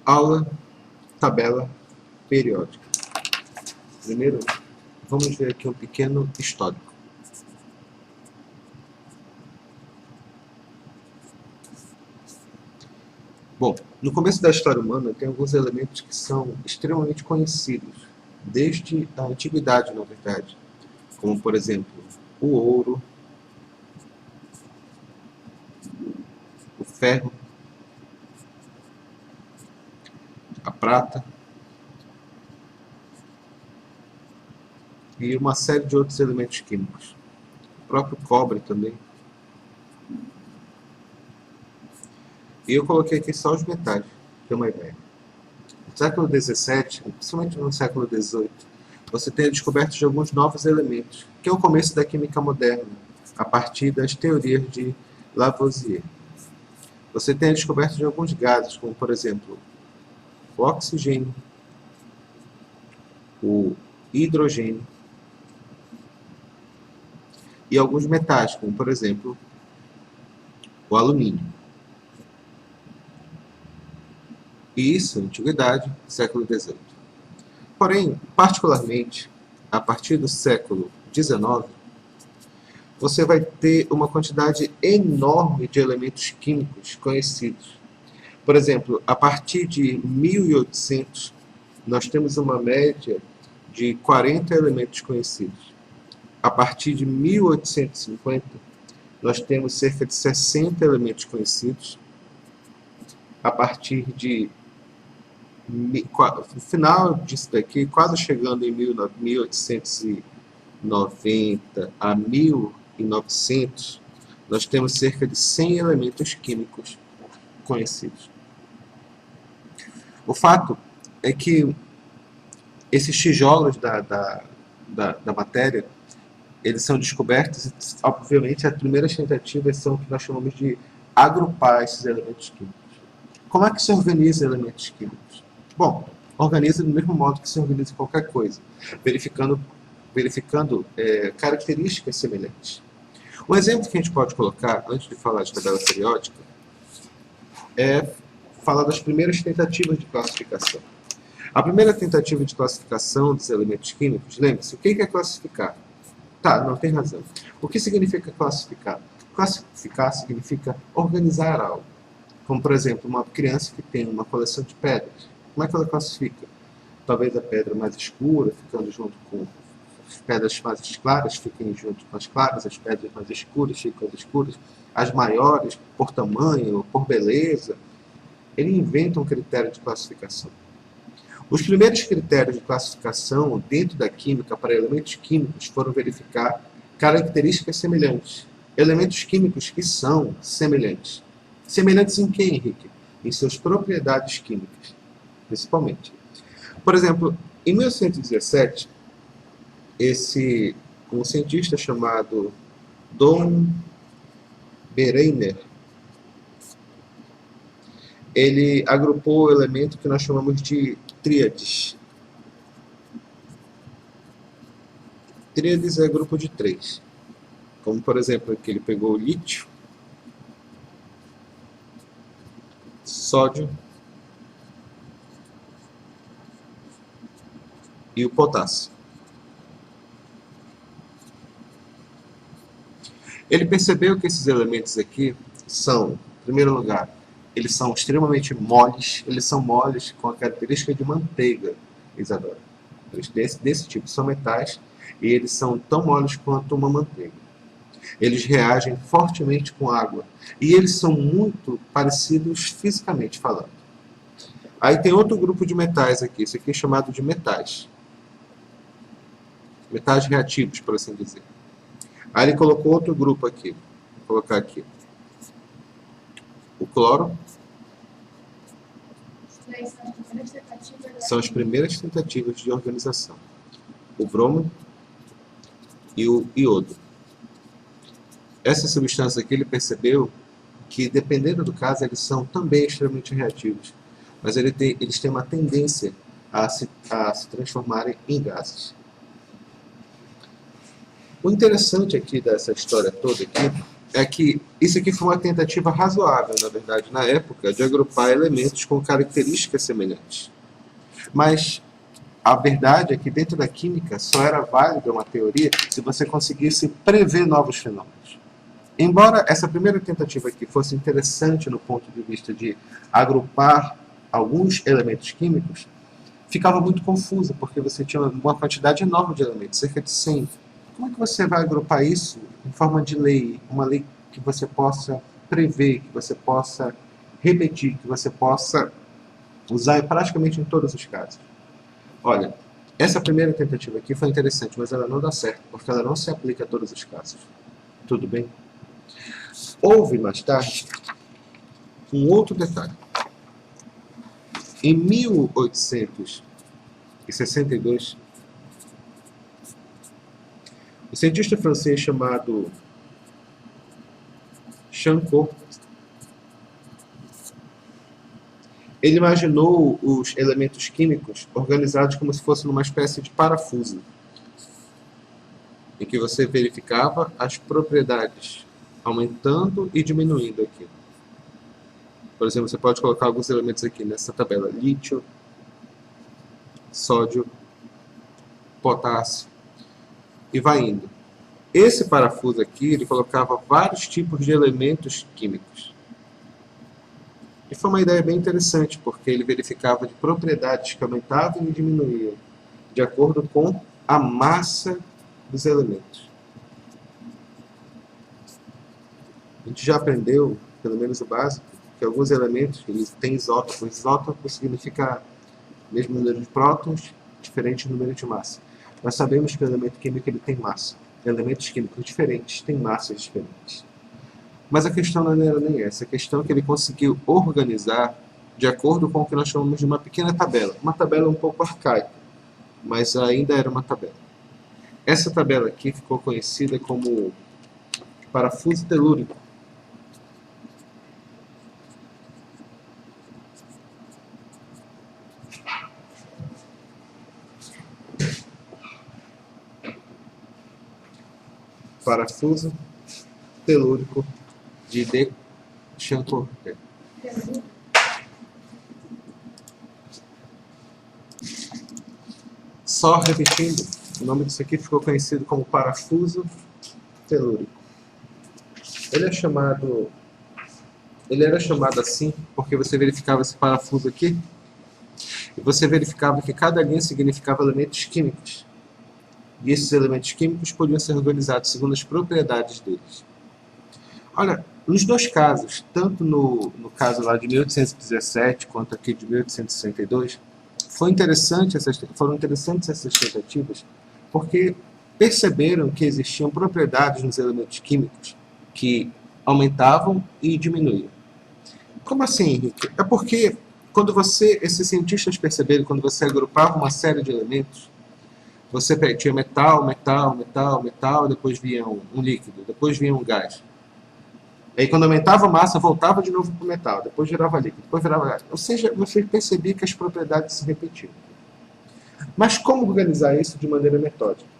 Aula, tabela periódica. Primeiro, vamos ver aqui um pequeno histórico. Bom, no começo da história humana tem alguns elementos que são extremamente conhecidos, desde a antiguidade, na verdade, como, por exemplo, o ouro, o ferro, a prata e uma série de outros elementos químicos. O próprio cobre também. E eu coloquei aqui só os metais, para ter uma ideia. No século XVII, principalmente no século XVIII, você tem a descoberta de alguns novos elementos, que é o começo da química moderna, a partir das teorias de Lavoisier. Você tem a descoberta de alguns gases, como, por exemplo, o oxigênio, o hidrogênio, e alguns metais, como, por exemplo, o alumínio. E isso, antiguidade, século XVIII. Porém, particularmente, a partir do século XIX, você vai ter uma quantidade enorme de elementos químicos conhecidos. Por exemplo, a partir de 1800, nós temos uma média de 40 elementos conhecidos. A partir de 1850, nós temos cerca de 60 elementos conhecidos. A partir de no final disso daqui, quase chegando em 1890 a 1900, nós temos cerca de 100 elementos químicos conhecidos. O fato é que esses tijolos da matéria, eles são descobertos e, obviamente, as primeiras tentativas são o que nós chamamos de agrupar esses elementos químicos. Como é que se organiza elementos químicos? Bom, organiza do mesmo modo que se organiza qualquer coisa, verificando características semelhantes. Um exemplo que a gente pode colocar, antes de falar de tabela periódica, é falar das primeiras tentativas de classificação. A primeira tentativa de classificação dos elementos químicos, lembre-se, o que é classificar? Tá, não tem razão. O que significa classificar? Classificar significa organizar algo. Como, por exemplo, uma criança que tem uma coleção de pedras. Como é que ela classifica? Talvez a pedra mais escura, ficando junto com as pedras mais claras, fiquem junto com as claras, as pedras mais escuras ficam com as escuras, as maiores, por tamanho, por beleza. Ele inventa um critério de classificação. Os primeiros critérios de classificação dentro da química para elementos químicos foram verificar características semelhantes. Elementos químicos que são semelhantes. Semelhantes em quem, Henrique? Em suas propriedades químicas, principalmente. Por exemplo, em 1917, um cientista chamado Don Bereiner, ele agrupou o elemento que nós chamamos de tríades. Tríades é grupo de 3. Como, por exemplo, aqui ele pegou o lítio, sódio e o potássio. Ele percebeu que esses elementos aqui são, em primeiro lugar, eles são extremamente moles, eles são moles com a característica de manteiga, Isadora. Desse tipo, são metais e eles são tão moles quanto uma manteiga. Eles reagem fortemente com água e eles são muito parecidos fisicamente falando. Aí tem outro grupo de metais aqui, esse aqui é chamado de metais. Metais reativos, por assim dizer. Aí ele colocou outro grupo aqui. Vou colocar aqui. O cloro. São as primeiras tentativas de organização. O bromo e o iodo. Essa substância aqui ele percebeu que, dependendo do caso, eles são também extremamente reativos. Mas eles têm uma tendência a se transformarem em gases. O interessante aqui dessa história toda aqui é que isso aqui foi uma tentativa razoável, na verdade, na época, de agrupar elementos com características semelhantes. Mas a verdade é que dentro da química só era válida uma teoria se você conseguisse prever novos fenômenos. Embora essa primeira tentativa aqui fosse interessante no ponto de vista de agrupar alguns elementos químicos, ficava muito confusa, porque você tinha uma quantidade enorme de elementos, cerca de 100. Como é que você vai agrupar isso em forma de lei? Uma lei que você possa prever, que você possa repetir, que você possa usar praticamente em todos os casos. Olha, essa primeira tentativa aqui foi interessante, mas ela não dá certo, porque ela não se aplica a todos os casos. Tudo bem? Houve, mais tarde, um outro detalhe. Em 1862, o cientista francês chamado Charcot, ele imaginou os elementos químicos organizados como se fosse numa espécie de parafuso, em que você verificava as propriedades aumentando e diminuindo aqui. Por exemplo, você pode colocar alguns elementos aqui nessa tabela: lítio, sódio, potássio, e vai indo. Esse parafuso aqui, ele colocava vários tipos de elementos químicos. E foi uma ideia bem interessante, porque ele verificava de propriedades que aumentavam e diminuíam de acordo com a massa dos elementos. A gente já aprendeu, pelo menos o básico, que alguns elementos eles têm isótopos. Isótopo significa mesmo número de prótons, diferente do número de massa. Nós sabemos que o elemento químico ele tem massa. Elementos químicos diferentes têm massas diferentes. Mas a questão não era nem essa. A questão é que ele conseguiu organizar de acordo com o que nós chamamos de uma pequena tabela. Uma tabela um pouco arcaica, mas ainda era uma tabela. Essa tabela aqui ficou conhecida como parafuso telúrico. Parafuso telúrico de Charcot. Só repetindo, o nome disso aqui ficou conhecido como parafuso telúrico. Ele era chamado assim porque você verificava esse parafuso aqui e você verificava que cada linha significava elementos químicos. E esses elementos químicos podiam ser organizados segundo as propriedades deles. Olha, nos dois casos, tanto no caso lá de 1817 quanto aqui de 1862, foram interessantes essas tentativas, porque perceberam que existiam propriedades nos elementos químicos que aumentavam e diminuíam. Como assim, Henrique? É porque esses cientistas perceberam, quando você agrupava uma série de elementos, você tinha metal, depois vinha um líquido, depois vinha um gás. E aí, quando aumentava a massa, voltava de novo para o metal, depois virava líquido, depois virava gás. Ou seja, você percebia que as propriedades se repetiam. Mas como organizar isso de maneira metódica?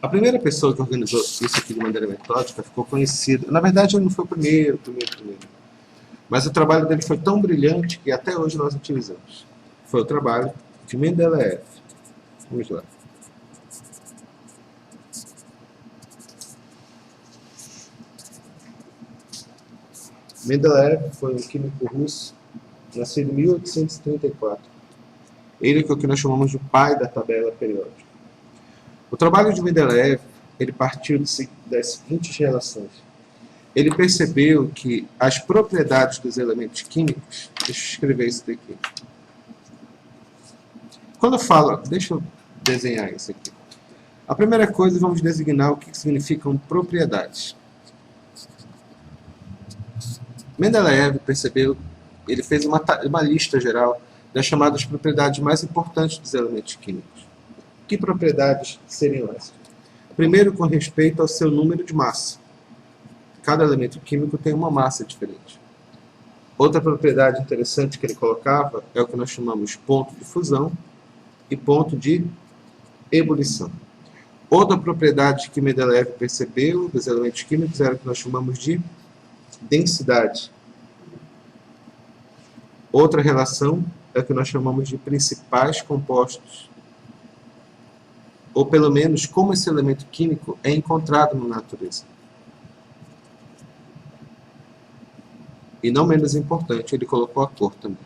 A primeira pessoa que organizou isso aqui de maneira metódica ficou conhecida. Na verdade, ele não foi o primeiro. Mas o trabalho dele foi tão brilhante que até hoje nós utilizamos. Foi o trabalho de Mendeleev. Vamos lá. Mendeleev foi um químico russo, nascido em 1834. Ele é o que nós chamamos de pai da tabela periódica. O trabalho de Mendeleev, ele partiu das seguintes relações. Ele percebeu que as propriedades dos elementos químicos... Deixa eu escrever isso daqui. Quando eu falo... Deixa eu desenhar isso aqui. A primeira coisa, vamos designar o que significam propriedades. Mendeleev percebeu, ele fez uma lista geral das chamadas propriedades mais importantes dos elementos químicos. Que propriedades seriam essas? Primeiro, com respeito ao seu número de massa. Cada elemento químico tem uma massa diferente. Outra propriedade interessante que ele colocava é o que nós chamamos ponto de fusão e ponto de ebulição. Outra propriedade que Mendeleev percebeu dos elementos químicos era o que nós chamamos de densidade. Outra relação é o que nós chamamos de principais compostos, ou pelo menos como esse elemento químico é encontrado na natureza. E não menos importante, ele colocou a cor também.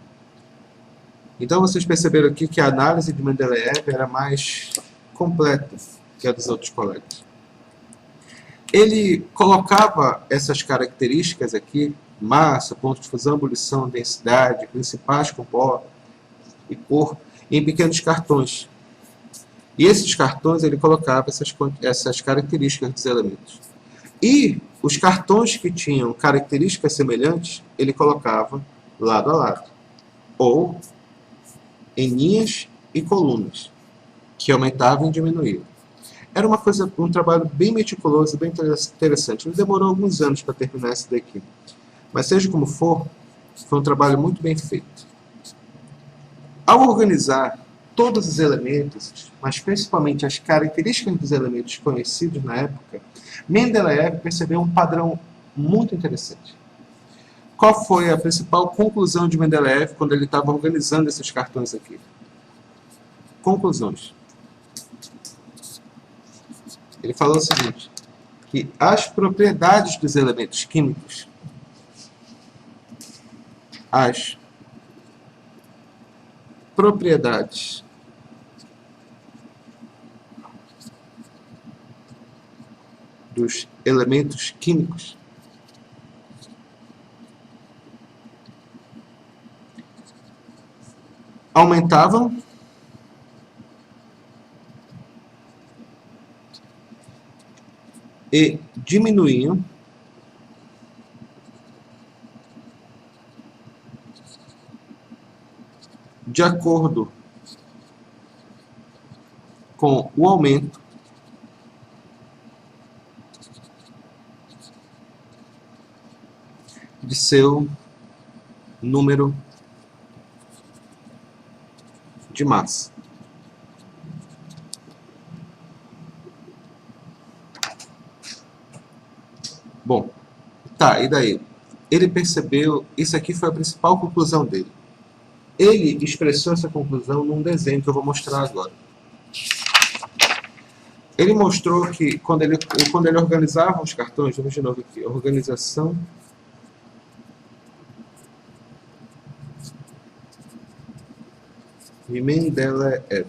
Então vocês perceberam aqui que a análise de Mendeleev era mais completa que a dos outros colegas. Ele colocava essas características aqui, massa, ponto de fusão, ebulição, densidade, principais compostos e cor, em pequenos cartões. E esses cartões ele colocava essas características dos elementos. E os cartões que tinham características semelhantes, ele colocava lado a lado, ou em linhas e colunas, que aumentavam e diminuíam. Era um trabalho bem meticuloso, bem interessante. Ele demorou alguns anos para terminar isso daqui. Mas seja como for, foi um trabalho muito bem feito. Ao organizar todos os elementos, mas principalmente as características dos elementos conhecidos na época, Mendeleev percebeu um padrão muito interessante. Qual foi a principal conclusão de Mendeleev quando ele estava organizando esses cartões aqui? Conclusões. Ele falou o seguinte, que as propriedades dos elementos químicos, as propriedades dos elementos químicos aumentavam e diminuíam de acordo com o aumento de seu número de massa. Bom, tá, e daí? Ele percebeu, isso aqui foi a principal conclusão dele. Ele expressou essa conclusão num desenho que eu vou mostrar agora. Ele mostrou que quando ele organizava os cartões, vamos de novo aqui, organização de Mendeleev.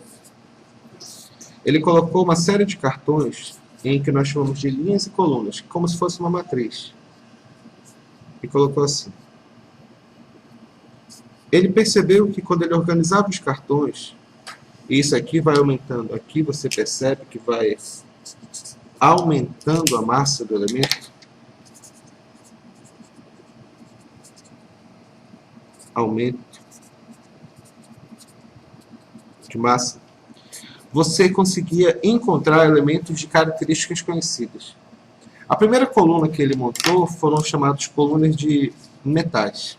Ele colocou uma série de cartões em que nós chamamos de linhas e colunas, como se fosse uma matriz. E colocou assim. Ele percebeu que quando ele organizava os cartões, e isso aqui vai aumentando, aqui você percebe que vai aumentando a massa do elemento, aumento de massa, você conseguia encontrar elementos de características conhecidas. A primeira coluna que ele montou foram chamadas colunas de metais.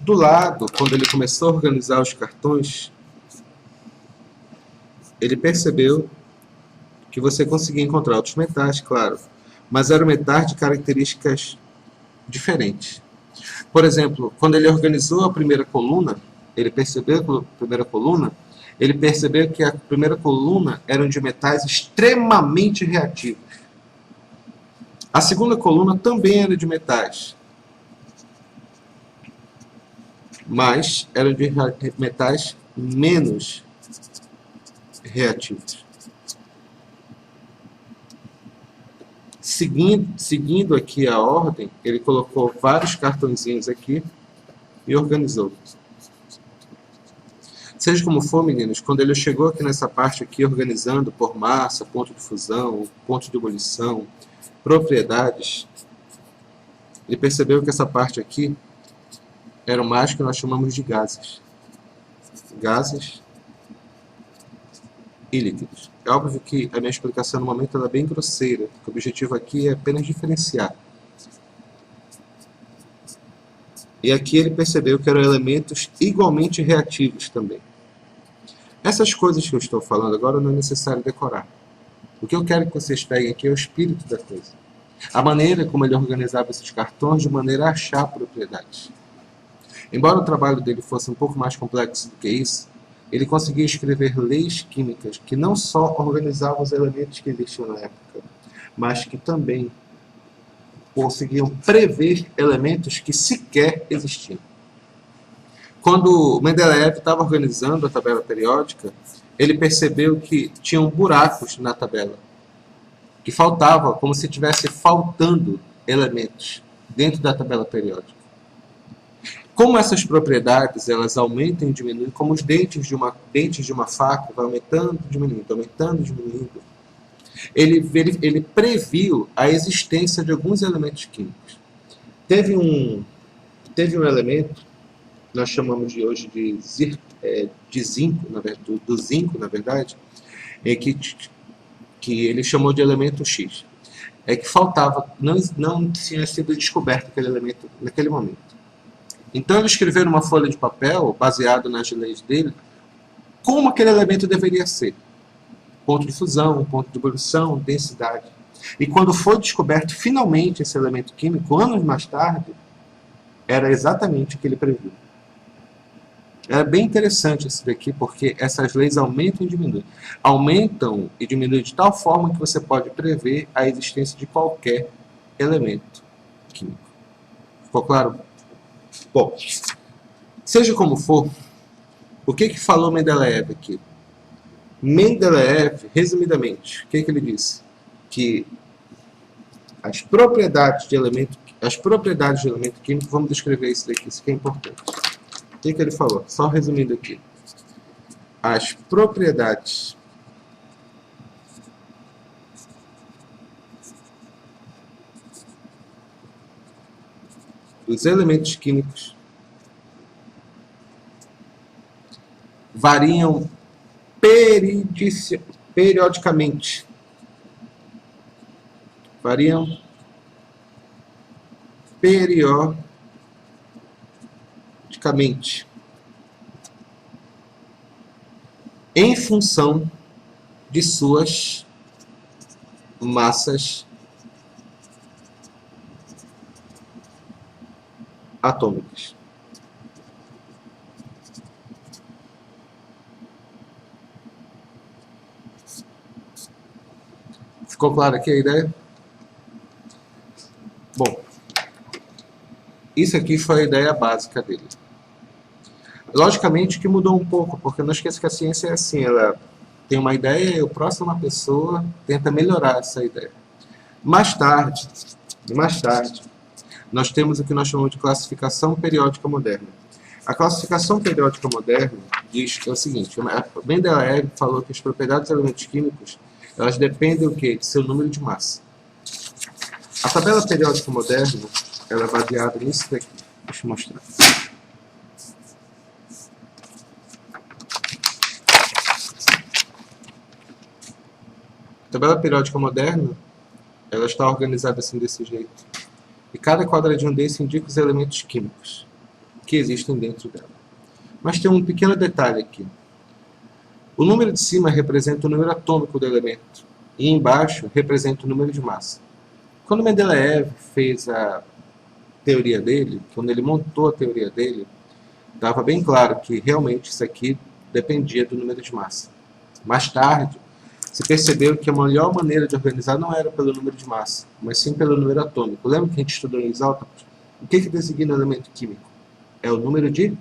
Do lado, quando ele começou a organizar os cartões, ele percebeu que você conseguia encontrar outros metais, claro, mas eram metais de características diferentes. Por exemplo, quando ele organizou a primeira coluna, ele percebeu que a primeira coluna eram de metais extremamente reativos. A segunda coluna também era de metais, mas eram de metais menos reativos. Seguindo aqui a ordem, ele colocou vários cartõezinhos aqui e organizou. Seja como for, meninos, quando ele chegou aqui nessa parte aqui, organizando por massa, ponto de fusão, ponto de ebulição, propriedades, ele percebeu que essa parte aqui eram mais que nós chamamos de gases. Gases e líquidos. É óbvio que a minha explicação no momento ela é bem grosseira, porque o objetivo aqui é apenas diferenciar. E aqui ele percebeu que eram elementos igualmente reativos também. Essas coisas que eu estou falando agora não é necessário decorar. O que eu quero que vocês peguem aqui é o espírito da coisa. A maneira como ele organizava esses cartões de maneira a achar propriedades. Embora o trabalho dele fosse um pouco mais complexo do que isso, ele conseguia escrever leis químicas que não só organizavam os elementos que existiam na época, mas que também conseguiam prever elementos que sequer existiam. Quando Mendeleev estava organizando a tabela periódica, ele percebeu que tinham buracos na tabela, que faltava, como se estivesse faltando elementos dentro da tabela periódica. Como essas propriedades elas aumentam e diminuem, como os dentes de uma faca, vai aumentando e diminuindo, aumentando e diminuindo, ele previu a existência de alguns elementos químicos. Teve um elemento, nós chamamos de hoje de zinco, do zinco, na verdade, que ele chamou de elemento X. É que faltava, não tinha sido descoberto aquele elemento naquele momento. Então ele escreveu numa folha de papel, baseado nas leis dele, como aquele elemento deveria ser. Ponto de fusão, ponto de ebulição, densidade. E quando foi descoberto finalmente esse elemento químico, anos mais tarde, era exatamente o que ele previu. É bem interessante isso daqui, porque essas leis aumentam e diminuem. Aumentam e diminuem de tal forma que você pode prever a existência de qualquer elemento químico. Ficou claro? Bom, seja como for, o que falou Mendeleev aqui? Mendeleev, resumidamente, o que ele disse? Que as propriedades de elemento químico, vamos descrever isso daqui, isso que é importante. O que ele falou? Só resumindo aqui. As propriedades dos elementos químicos variam periodicamente. Variam periodicamente em função de suas massas atômicas. Ficou claro aqui a ideia? Bom, isso aqui foi a ideia básica dele. Logicamente que mudou um pouco, porque não esqueça que a ciência é assim, ela tem uma ideia e o próximo uma pessoa tenta melhorar essa ideia. Mais tarde, nós temos o que nós chamamos de classificação periódica moderna. A classificação periódica moderna diz que é o seguinte: Mendeleev falou que as propriedades dos elementos químicos elas dependem do quê? De seu número de massa. A tabela periódica moderna ela é baseada nisso daqui. Deixa eu mostrar. A tabela periódica moderna ela está organizada assim desse jeito. E cada quadradinho desse indica os elementos químicos que existem dentro dela. Mas tem um pequeno detalhe aqui. O número de cima representa o número atômico do elemento e embaixo representa o número de massa. Quando Mendeleev fez a teoria dele, quando ele montou a teoria dele, estava bem claro que realmente isso aqui dependia do número de massa. Mais tarde, se percebeu que a melhor maneira de organizar não era pelo número de massa, mas sim pelo número atômico. Lembra que a gente estudou em isótopos? O que designa o elemento químico? É o número de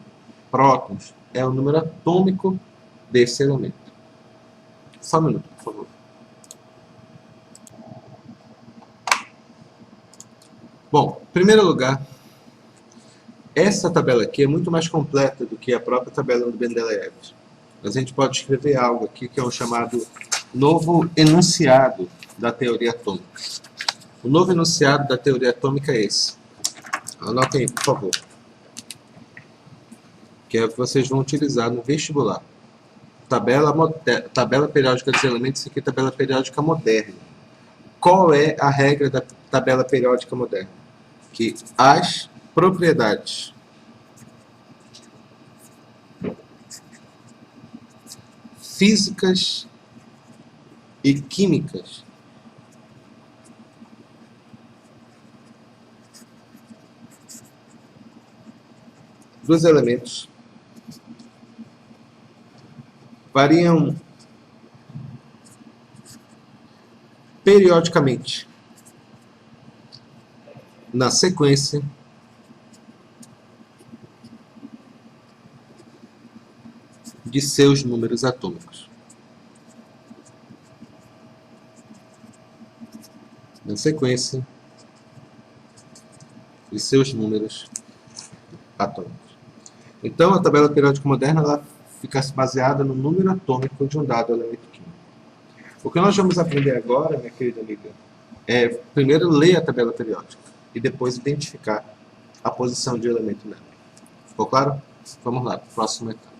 prótons, é o número atômico desse elemento. Só um minuto, por favor. Bom, em primeiro lugar, essa tabela aqui é muito mais completa do que a própria tabela do Mendeleev. Mas a gente pode escrever algo aqui que é o chamado novo enunciado da teoria atômica. O novo enunciado da teoria atômica é esse. Anotem aí, por favor. Que é o que vocês vão utilizar no vestibular. Tabela periódica dos elementos, isso aqui é tabela periódica moderna. Qual é a regra da tabela periódica moderna? Que as propriedades físicas e químicas dos elementos variam periodicamente na sequência de seus números atômicos. Na sequência de seus números atômicos. Então, a tabela periódica moderna ela fica baseada no número atômico de um dado elemento químico. O que nós vamos aprender agora, minha querida amiga, é primeiro ler a tabela periódica e depois identificar a posição de elemento nela. Ficou claro? Vamos lá, próxima etapa.